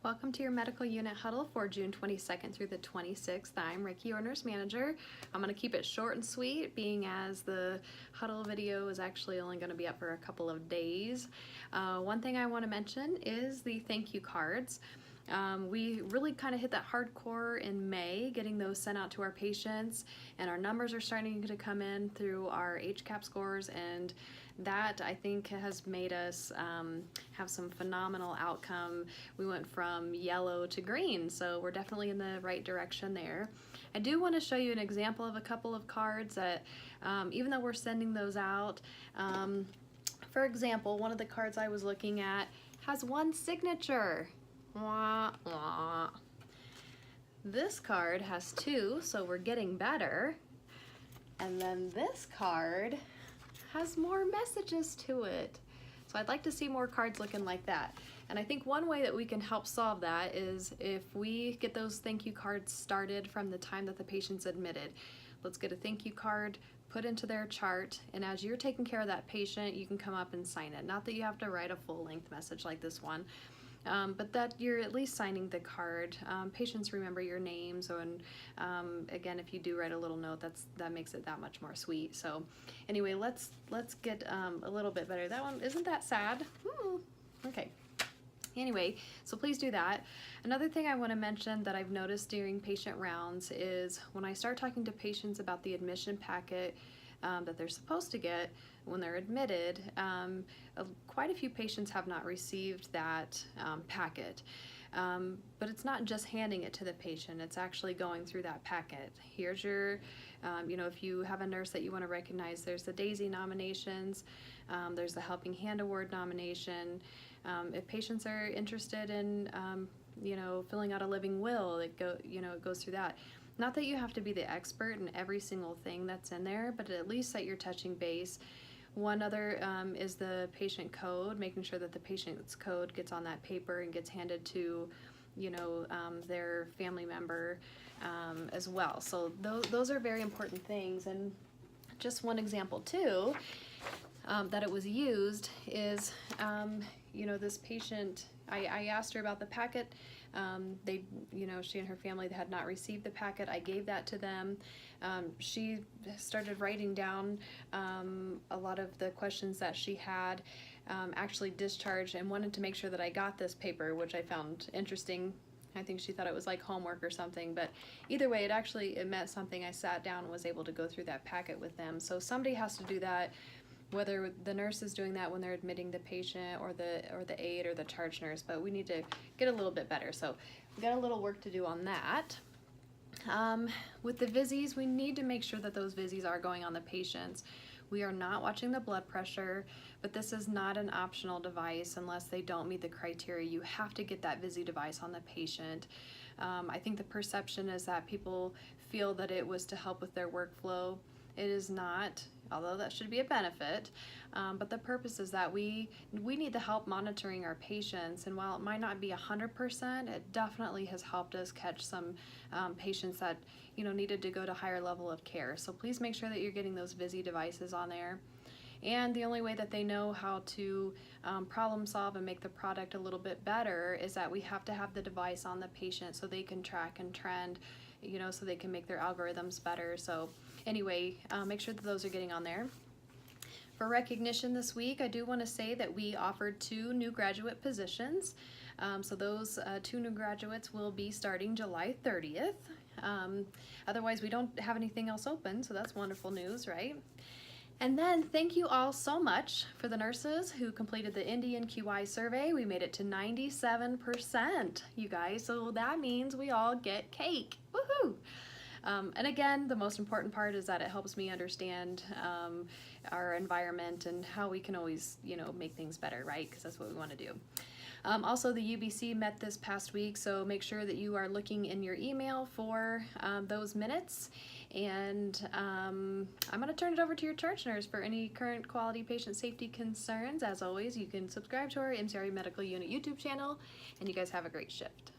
Welcome to your medical unit huddle for June 22nd through the 26th. I'm Ricky, your nurse manager. I'm going to keep it short and sweet, being as the huddle video is actually only going to be up for a couple of days. One thing I want to mention is the thank you cards. We really kind of hit that hardcore in May, getting those sent out to our patients, and our numbers are starting to come in through our HCAP scores, and that I think has made us have some phenomenal outcome. We went from yellow to green, so we're definitely in the right direction there. I do want to show you an example of a couple of cards that even though we're sending those out, for example, one of the cards I was looking at has one signature. Wah, wah. This card has two, so we're getting better. And then this card has more messages to it. So I'd like to see more cards looking like that. And I think one way that we can help solve that is if we get those thank you cards started from the time that the patient's admitted. Let's get a thank you card put into their chart, and as you're taking care of that patient, you can come up and sign it. Not that you have to write a full-length message like this one. But that you're at least signing the card. Patients remember your names, and again, if you do write a little note, that makes it that much more sweet. So anyway, let's get a little bit better. That one isn't that sad. Okay. Anyway, so please do that. Another thing I want to mention that I've noticed during patient rounds is when I start talking to patients about the admission packet that they're supposed to get when they're admitted, quite a few patients have not received that packet. But it's not just handing it to the patient, it's actually going through that packet. Here's your, if you have a nurse that you want to recognize, there's the DAISY nominations, there's the Helping Hand Award nomination. If patients are interested in, filling out a living will, it goes through that. Not that you have to be the expert in every single thing that's in there, but at least that you're touching base. One other is the patient code, making sure that the patient's code gets on that paper and gets handed to, their family member as well. So those are very important things. And just one example too, that it was used is, this patient, I asked her about the packet. She and her family had not received the packet. I gave that to them. She started writing down a lot of the questions that she had actually discharged, and wanted to make sure that I got this paper, which I found interesting. I think she thought it was like homework or something, but either way, it meant something. I sat down and was able to go through that packet with them. So somebody has to do that, whether the nurse is doing that when they're admitting the patient, or the aide or the charge nurse, but we need to get a little bit better. So we've got a little work to do on that. With the VISIs, we need to make sure that those VISIs are going on the patients. We are not watching the blood pressure, but this is not an optional device unless they don't meet the criteria. You have to get that VISI device on the patient. I think the perception is that people feel that it was to help with their workflow. It is not, although that should be a benefit, but the purpose is that we need the help monitoring our patients, and while it might not be 100%, it definitely has helped us catch some patients that needed to go to higher level of care. So please make sure that you're getting those VISI devices on there. And the only way that they know how to problem solve and make the product a little bit better is that we have to have the device on the patient so they can track and trend, so they can make their algorithms better. So anyway, make sure that those are getting on there. For recognition this week, I do want to say that we offered 2 new graduate positions. So those 2 new graduates will be starting July 30th. Otherwise, we don't have anything else open, so that's wonderful news, right? And then thank you all so much for the nurses who completed the Indian QI survey. We made it to 97%, you guys, so that means we all get cake. Woohoo! And again, the most important part is that it helps me understand our environment and how we can always, make things better, right? Because that's what we want to do. Also, the UBC met this past week, so make sure that you are looking in your email for those minutes. And I'm going to turn it over to your charge nurse for any current quality patient safety concerns. As always, you can subscribe to our MCR Medical Unit YouTube channel, and you guys have a great shift.